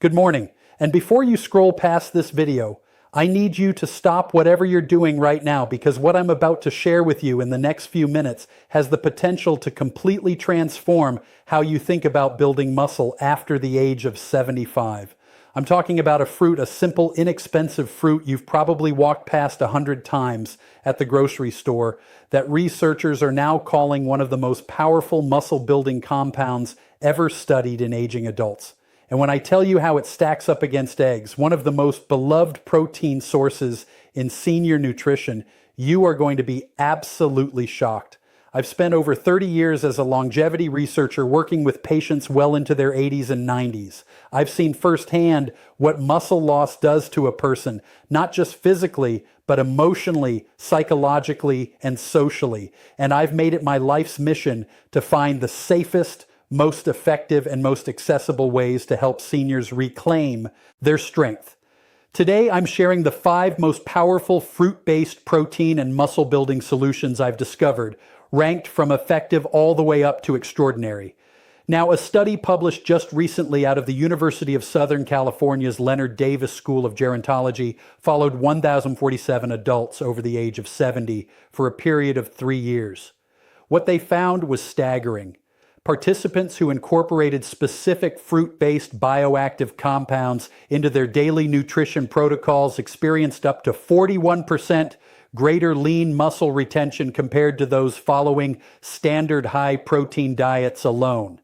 Good morning. And before you scroll past this video, I need you to stop whatever you're doing right now because what I'm about to share with you in the next few minutes has the potential to completely transform how you think about building muscle after the age of 75. I'm talking about a fruit, a simple, inexpensive fruit you've probably walked past 100 times at the grocery store that researchers are now calling one of the most powerful muscle-building compounds ever studied in aging adults. And when I tell you how it stacks up against eggs, one of the most beloved protein sources in senior nutrition, you are going to be absolutely shocked. I've spent over 30 years as a longevity researcher working with patients well into their 80s and 90s. I've seen firsthand what muscle loss does to a person, not just physically, but emotionally, psychologically, and socially. And I've made it my life's mission to find the safest, most effective, and most accessible ways to help seniors reclaim their strength. Today, I'm sharing the 5 most powerful fruit-based protein and muscle-building solutions I've discovered, ranked from effective all the way up to extraordinary. Now, a study published just recently out of the University of Southern California's Leonard Davis School of Gerontology followed 1,047 adults over the age of 70 for a period of 3 years. What they found was staggering. Participants who incorporated specific fruit-based bioactive compounds into their daily nutrition protocols experienced up to 41% greater lean muscle retention compared to those following standard high-protein diets alone.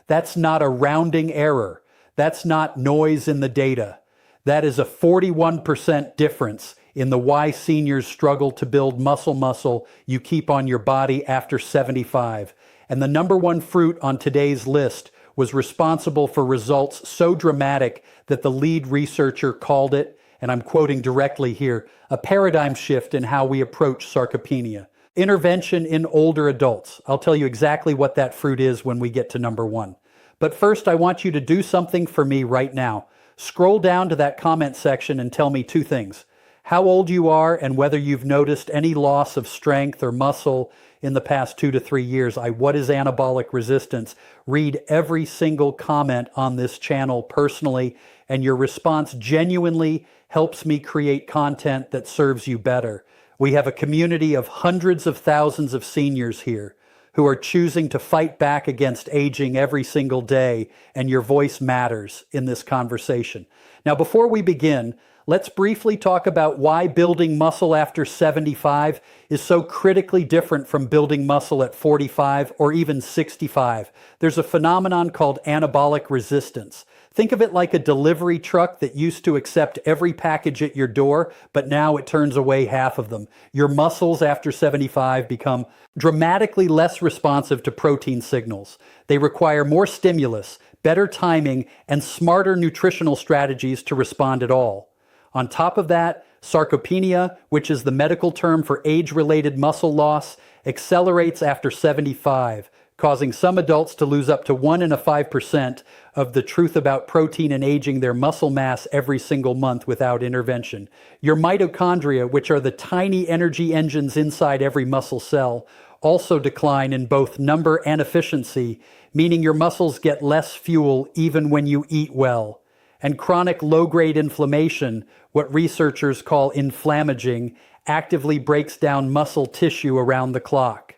That's not a rounding error. That's not noise in the data. That is a 41% difference in the why seniors struggle to build muscle you keep on your body after 75. And the number one fruit on today's list was responsible for results so dramatic that the lead researcher called it, and I'm quoting directly here, a paradigm shift in how we approach sarcopenia. Intervention in older adults. I'll tell you exactly what that fruit is when we get to number 1. But first, I want you to do something for me right now. Scroll down to that comment section and tell me 2 things. How old you are and whether you've noticed any loss of strength or muscle in the past 2 to 3 years. What is anabolic resistance? Read every single comment on this channel personally, and your response genuinely helps me create content that serves you better. We have a community of hundreds of thousands of seniors here who are choosing to fight back against aging every single day, and your voice matters in this conversation. Now, before we begin, let's briefly talk about why building muscle after 75 is so critically different from building muscle at 45 or even 65. There's a phenomenon called anabolic resistance. Think of it like a delivery truck that used to accept every package at your door, but now it turns away half of them. Your muscles after 75 become dramatically less responsive to protein signals. They require more stimulus, better timing, and smarter nutritional strategies to respond at all. On top of that, sarcopenia, which is the medical term for age-related muscle loss, accelerates after 75, causing some adults to lose up to 1 in 5% of the truth about protein and aging their muscle mass every single month without intervention. Your mitochondria, which are the tiny energy engines inside every muscle cell, also decline in both number and efficiency, meaning your muscles get less fuel even when you eat well. And chronic low-grade inflammation, what researchers call inflammaging, actively breaks down muscle tissue around the clock.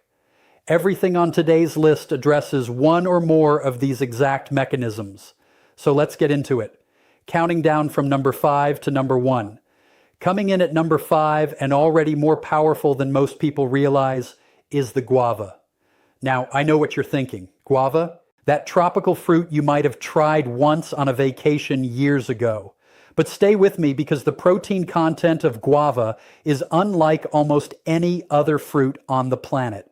Everything on today's list addresses one or more of these exact mechanisms. So let's get into it. Counting down from number 5 to number 1. Coming in at number 5, and already more powerful than most people realize, is the guava. Now, I know what you're thinking. Guava? That tropical fruit you might have tried once on a vacation years ago. But stay with me because the protein content of guava is unlike almost any other fruit on the planet.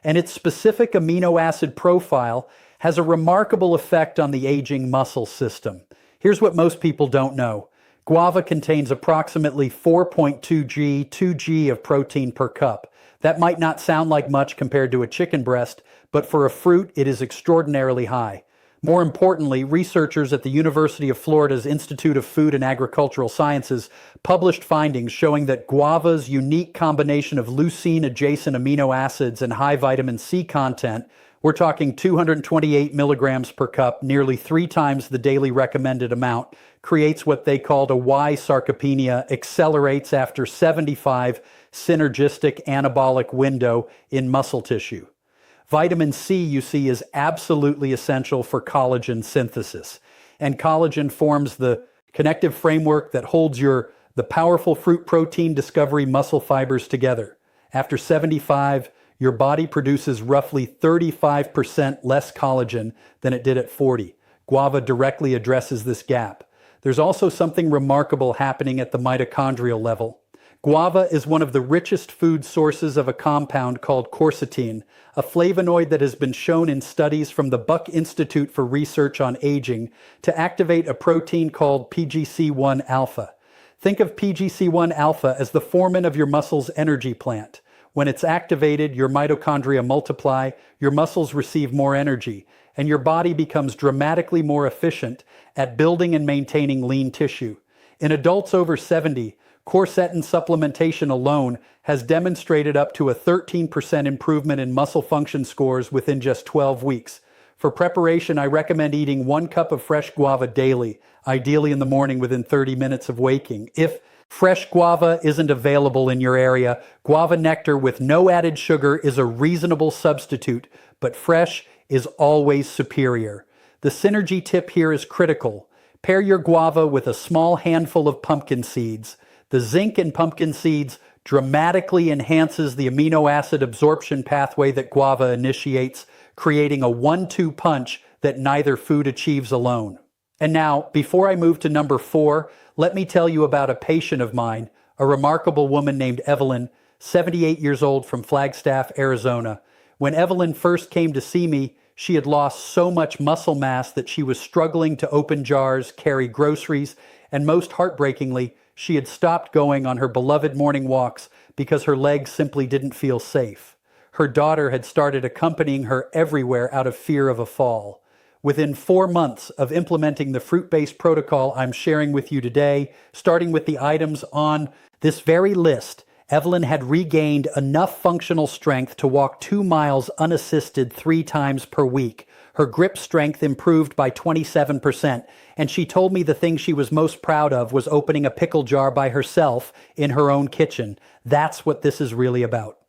And its specific amino acid profile has a remarkable effect on the aging muscle system. Here's what most people don't know. Guava contains approximately 4.2 2G of protein per cup. That might not sound like much compared to a chicken breast, but for a fruit, it is extraordinarily high. More importantly, researchers at the University of Florida's Institute of Food and Agricultural Sciences published findings showing that guava's unique combination of leucine-adjacent amino acids and high vitamin C content, We're talking 228 milligrams per cup, nearly 3 times the daily recommended amount, creates what they called a Y sarcopenia, accelerates after 75 synergistic anabolic window in muscle tissue. Vitamin C, you see, is absolutely essential for collagen synthesis. And collagen forms the connective framework that holds the powerful fruit protein discovery muscle fibers together. After 75, your body produces roughly 35% less collagen than it did at 40. Guava directly addresses this gap. There's also something remarkable happening at the mitochondrial level. Guava is one of the richest food sources of a compound called quercetin, a flavonoid that has been shown in studies from the Buck Institute for Research on Aging to activate a protein called PGC1 alpha. Think of PGC1 alpha as the foreman of your muscle's energy plant. When it's activated, your mitochondria multiply, your muscles receive more energy, and your body becomes dramatically more efficient at building and maintaining lean tissue. In adults over 70, quercetin supplementation alone has demonstrated up to a 13% improvement in muscle function scores within just 12 weeks. For preparation, I recommend eating 1 cup of fresh guava daily, ideally in the morning within 30 minutes of waking. If fresh guava isn't available in your area, guava nectar with no added sugar is a reasonable substitute, but fresh is always superior. The synergy tip here is critical. Pair your guava with a small handful of pumpkin seeds. The zinc in pumpkin seeds dramatically enhances the amino acid absorption pathway that guava initiates, creating a 1-2 punch that neither food achieves alone. And now, before I move to number 4, let me tell you about a patient of mine, a remarkable woman named Evelyn, 78 years old, from Flagstaff, Arizona. When Evelyn first came to see me, she had lost so much muscle mass that she was struggling to open jars, carry groceries, and most heartbreakingly, she had stopped going on her beloved morning walks because her legs simply didn't feel safe. Her daughter had started accompanying her everywhere out of fear of a fall. Within 4 months of implementing the fruit-based protocol I'm sharing with you today, starting with the items on this very list, Evelyn had regained enough functional strength to walk 2 miles unassisted 3 times per week. Her grip strength improved by 27%, and she told me the thing she was most proud of was opening a pickle jar by herself in her own kitchen. That's what this is really about.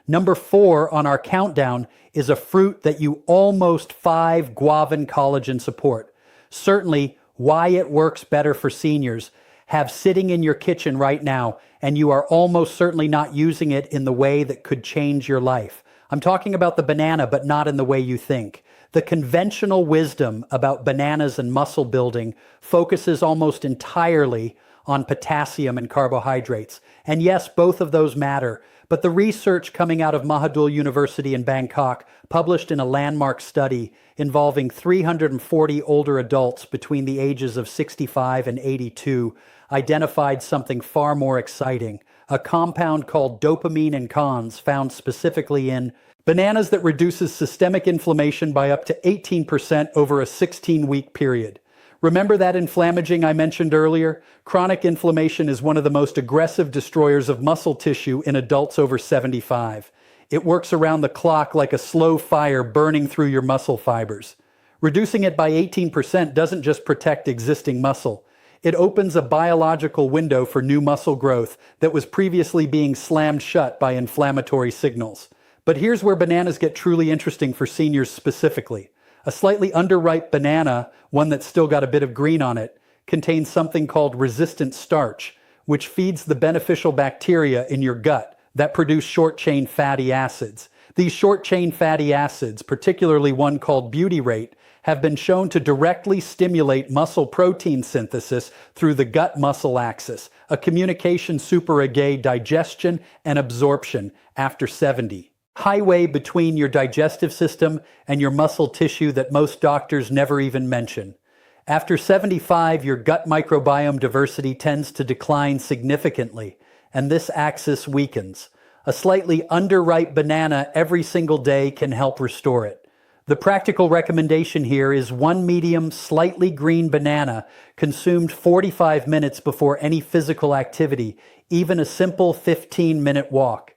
Number 4 on our countdown is a fruit that you almost 5 guavan collagen support. Certainly, why it works better for seniors, have sitting in your kitchen right now, and you are almost certainly not using it in the way that could change your life. I'm talking about the banana, but not in the way you think. The conventional wisdom about bananas and muscle building focuses almost entirely on potassium and carbohydrates. And yes, both of those matter, but the research coming out of Mahidol University in Bangkok, published in a landmark study involving 340 older adults between the ages of 65 and 82, identified something far more exciting, a compound called dopamine and cons found specifically in bananas that reduces systemic inflammation by up to 18% over a 16-week period. Remember that inflammaging I mentioned earlier? Chronic inflammation is one of the most aggressive destroyers of muscle tissue in adults over 75. It works around the clock like a slow fire burning through your muscle fibers. Reducing it by 18% doesn't just protect existing muscle. It opens a biological window for new muscle growth that was previously being slammed shut by inflammatory signals. But here's where bananas get truly interesting for seniors specifically. A slightly underripe banana, one that's still got a bit of green on it, contains something called resistant starch, which feeds the beneficial bacteria in your gut that produce short-chain fatty acids. These short-chain fatty acids, particularly one called butyrate, have been shown to directly stimulate muscle protein synthesis through the gut-muscle axis, a communication superagay digestion and absorption after 70. Highway between your digestive system and your muscle tissue that most doctors never even mention. After 75, your gut microbiome diversity tends to decline significantly, and this axis weakens. A slightly underripe banana every single day can help restore it. The practical recommendation here is 1 medium, slightly green banana consumed 45 minutes before any physical activity, even a simple 15-minute walk.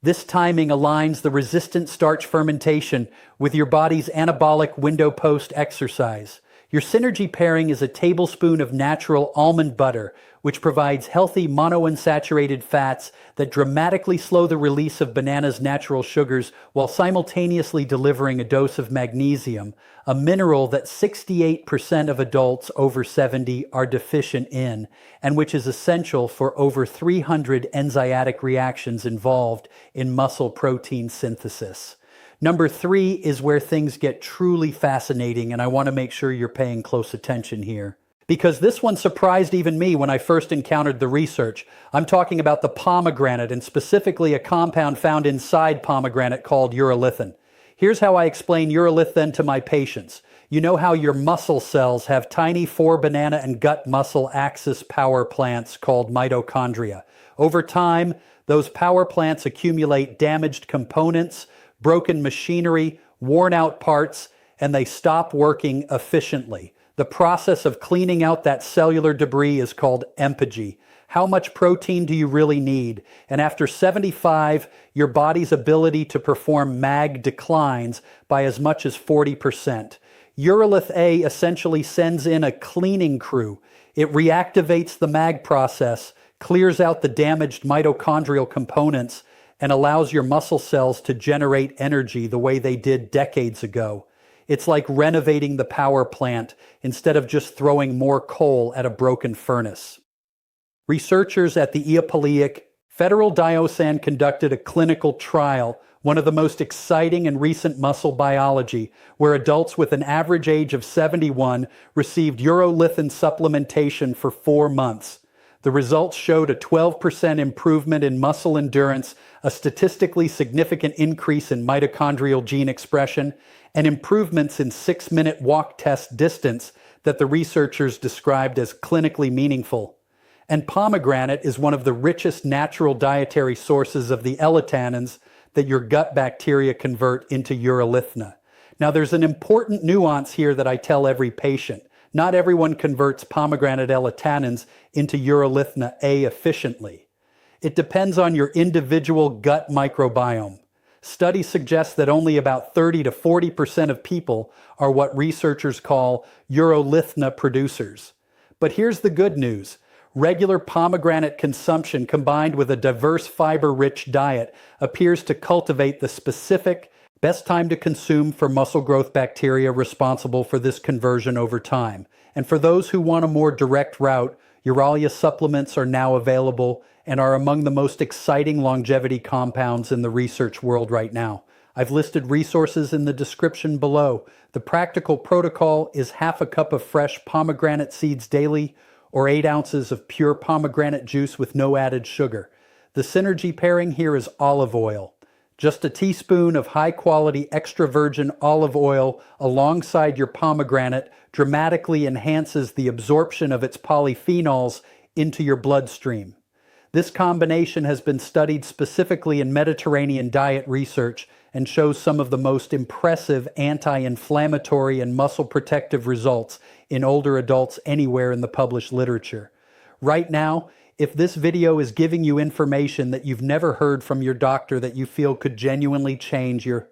This timing aligns the resistant starch fermentation with your body's anabolic window post exercise. Your synergy pairing is a tablespoon of natural almond butter, which provides healthy monounsaturated fats that dramatically slow the release of bananas' natural sugars while simultaneously delivering a dose of magnesium, a mineral that 68% of adults over 70 are deficient in, and which is essential for over 300 enzymatic reactions involved in muscle protein synthesis. Number 3 is where things get truly fascinating, and I want to make sure you're paying close attention here, because this one surprised even me when I first encountered the research. I'm talking about the pomegranate, and specifically a compound found inside pomegranate called urolithin. Here's how I explain urolithin to my patients. You know how your muscle cells have tiny 4-banana and gut muscle axis power plants called mitochondria. Over time, those power plants accumulate damaged components, broken machinery, worn out parts, and they stop working efficiently. The process of cleaning out that cellular debris is called empathy. How much protein do you really need? And after 75, your body's ability to perform MAG declines by as much as 40%. Urolith A essentially sends in a cleaning crew. It reactivates the MAG process, clears out the damaged mitochondrial components, and allows your muscle cells to generate energy the way they did decades ago. It's like renovating the power plant instead of just throwing more coal at a broken furnace. Researchers at the Iopoleic Federal Diocesan conducted a clinical trial, one of the most exciting in recent muscle biology, where adults with an average age of 71 received urolithin supplementation for 4 months. The results showed a 12% improvement in muscle endurance, a statistically significant increase in mitochondrial gene expression, and improvements in 6-minute walk test distance that the researchers described as clinically meaningful. And pomegranate is one of the richest natural dietary sources of the L-tannins that your gut bacteria convert into urolithina. Now, there's an important nuance here that I tell every patient. Not everyone converts pomegranate L-tannins into urolithina A efficiently. It depends on your individual gut microbiome. Studies suggest that only about 30 to 40% of people are what researchers call urolithina producers. But here's the good news. Regular pomegranate consumption combined with a diverse fiber-rich diet appears to cultivate the specific best time to consume for muscle growth bacteria responsible for this conversion over time. And for those who want a more direct route, Uralia supplements are now available and are among the most exciting longevity compounds in the research world right now. I've listed resources in the description below. The practical protocol is half a cup of fresh pomegranate seeds daily, or 8 ounces of pure pomegranate juice with no added sugar. The synergy pairing here is olive oil. Just a teaspoon of high-quality extra virgin olive oil alongside your pomegranate dramatically enhances the absorption of its polyphenols into your bloodstream. This combination has been studied specifically in Mediterranean diet research and shows some of the most impressive anti-inflammatory and muscle protective results in older adults anywhere in the published literature. Right now, if this video is giving you information that you've never heard from your doctor that you feel could genuinely change your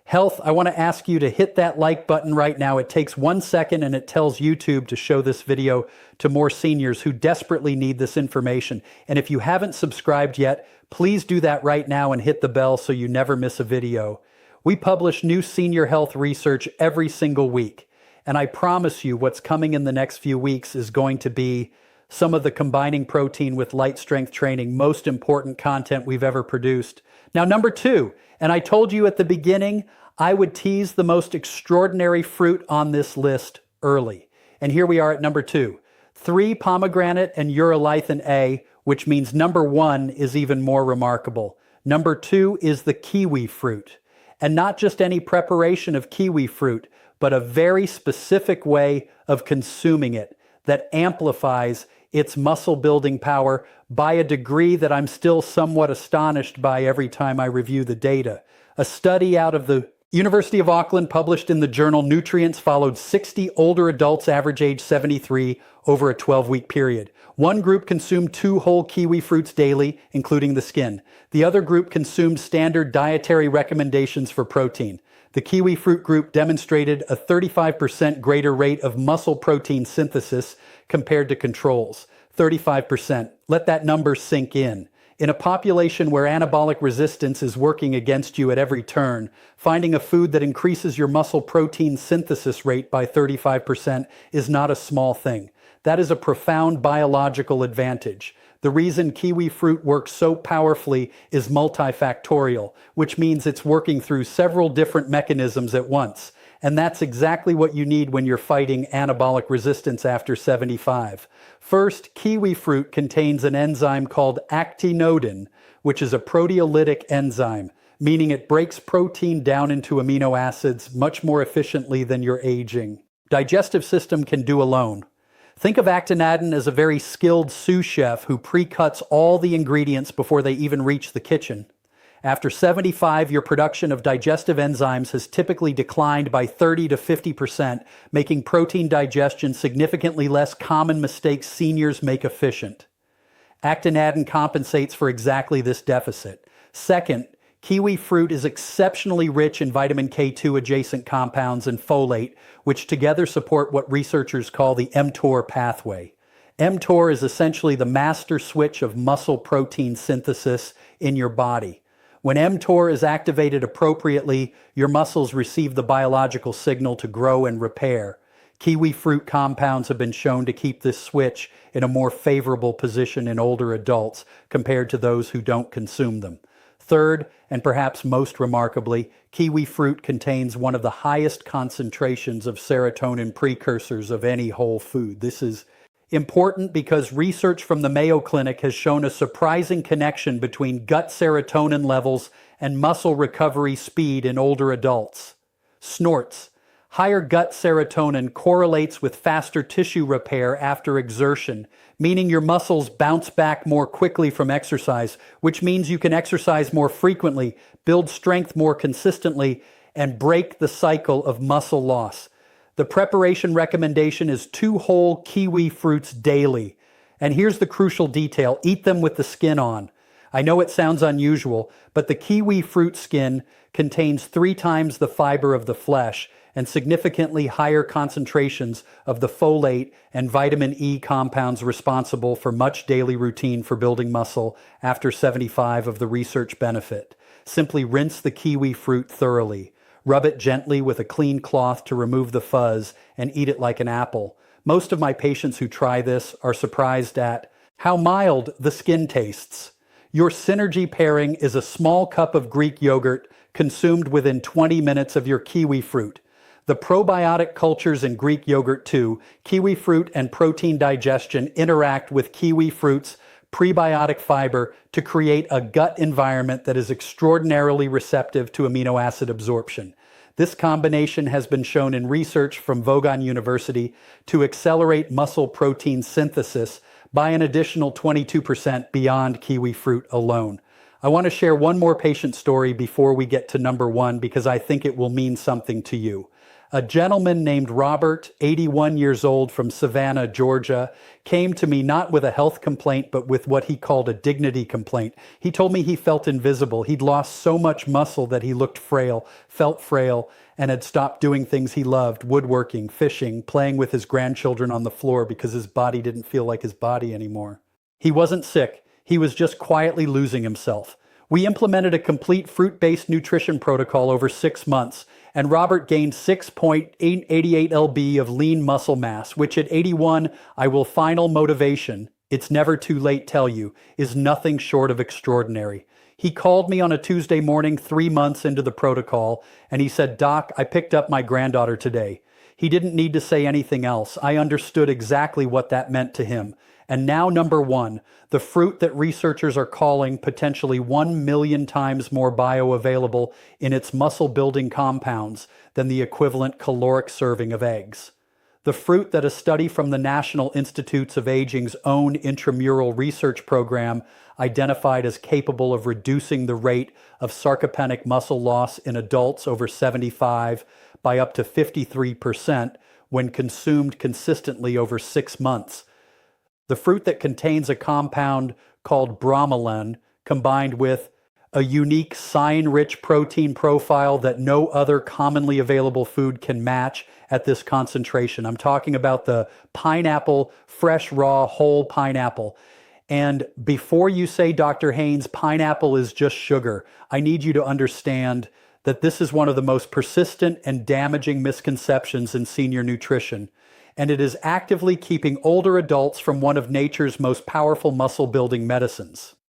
health, I want to ask you to hit that like button right now. It takes 1 second and it tells YouTube to show this video to more seniors who desperately need this information. And if you haven't subscribed yet, please do that right now and hit the bell so you never miss a video. We publish new senior health research every single week. And I promise you what's coming in the next few weeks is going to be some of the combining protein with light strength training, most important content we've ever produced. Now, number 2, and I told you at the beginning, I would tease the most extraordinary fruit on this list early. And here we are at number 2. 3 pomegranate and urolithin A, which means number 1 is even more remarkable. Number 2 is the kiwi fruit. And not just any preparation of kiwi fruit, but a very specific way of consuming it that amplifies its muscle building power by a degree that I'm still somewhat astonished by every time I review the data. A study out of the University of Auckland published in the journal Nutrients followed 60 older adults average age 73 over a 12-week period. One group consumed 2 whole kiwi fruits daily, including the skin. The other group consumed standard dietary recommendations for protein. The kiwi fruit group demonstrated a 35% greater rate of muscle protein synthesis compared to controls. 35%. Let that number sink in. In a population where anabolic resistance is working against you at every turn, finding a food that increases your muscle protein synthesis rate by 35% is not a small thing. That is a profound biological advantage. The reason kiwi fruit works so powerfully is multifactorial, which means it's working through several different mechanisms at once. And that's exactly what you need when you're fighting anabolic resistance after 75. First, kiwi fruit contains an enzyme called actinodin, which is a proteolytic enzyme, meaning it breaks protein down into amino acids much more efficiently than your aging digestive system can do alone. Think of actinodin as a very skilled sous chef who pre-cuts all the ingredients before they even reach the kitchen. After 75, your production of digestive enzymes has typically declined by 30 to 50%, making protein digestion significantly less common mistakes seniors make efficient. Actinodin compensates for exactly this deficit. Second, kiwi fruit is exceptionally rich in vitamin K2 adjacent compounds and folate, which together support what researchers call the mTOR pathway. mTOR is essentially the master switch of muscle protein synthesis in your body. When mTOR is activated appropriately, your muscles receive the biological signal to grow and repair. Kiwi fruit compounds have been shown to keep this switch in a more favorable position in older adults compared to those who don't consume them. Third, and perhaps most remarkably, kiwi fruit contains one of the highest concentrations of serotonin precursors of any whole food. This is important because research from the Mayo Clinic has shown a surprising connection between gut serotonin levels and muscle recovery speed in older adults. Snorts. Higher gut serotonin correlates with faster tissue repair after exertion, meaning your muscles bounce back more quickly from exercise, which means you can exercise more frequently, build strength more consistently, and break the cycle of muscle loss. The preparation recommendation is 2 whole kiwi fruits daily. And here's the crucial detail: eat them with the skin on. I know it sounds unusual, but the kiwi fruit skin contains 3 times the fiber of the flesh and significantly higher concentrations of the folate and vitamin E compounds responsible for much daily routine for building muscle after 75 of the research benefit. Simply rinse the kiwi fruit thoroughly. Rub it gently with a clean cloth to remove the fuzz and eat it like an apple. Most of my patients who try this are surprised at how mild the skin tastes. Your synergy pairing is a small cup of Greek yogurt consumed within 20 minutes of your kiwi fruit. The probiotic cultures in Greek yogurt too, kiwi fruit and protein digestion interact with kiwi fruit's prebiotic fiber to create a gut environment that is extraordinarily receptive to amino acid absorption. This combination has been shown in research from Vaughan University to accelerate muscle protein synthesis by an additional 22% beyond kiwi fruit alone. I want to share one more patient story before we get to number 1 because I think it will mean something to you. A gentleman named Robert, 81 years old, from Savannah, Georgia, came to me not with a health complaint, but with what he called a dignity complaint. He told me he felt invisible. He'd lost so much muscle that he looked frail, felt frail, and had stopped doing things he loved: woodworking, fishing, playing with his grandchildren on the floor because his body didn't feel like his body anymore. He wasn't sick. He was just quietly losing himself. We implemented a complete fruit-based nutrition protocol over 6 months, and Robert gained 6.88 lb of lean muscle mass, which at 81, I will final motivation, it's never too late tell you, is nothing short of extraordinary. He called me on a Tuesday morning 3 months into the protocol, and he said, "Doc, I picked up my granddaughter today." He didn't need to say anything else. I understood exactly what that meant to him. And now number 1, the fruit that researchers are calling potentially 1 million times more bioavailable in its muscle-building compounds than the equivalent caloric serving of eggs. The fruit that a study from the National Institutes of Aging's own intramural research program identified as capable of reducing the rate of sarcopenic muscle loss in adults over 75 by up to 53% when consumed consistently over 6 months. The fruit that contains a compound called bromelain, combined with a unique cyan-rich protein profile that no other commonly available food can match at this concentration. I'm talking about the pineapple, fresh, raw, whole pineapple. And before you say, Dr. Haynes, pineapple is just sugar, I need you to understand that this is one of the most persistent and damaging misconceptions in senior nutrition. And it is actively keeping older adults from one of nature's most powerful muscle-building medicines.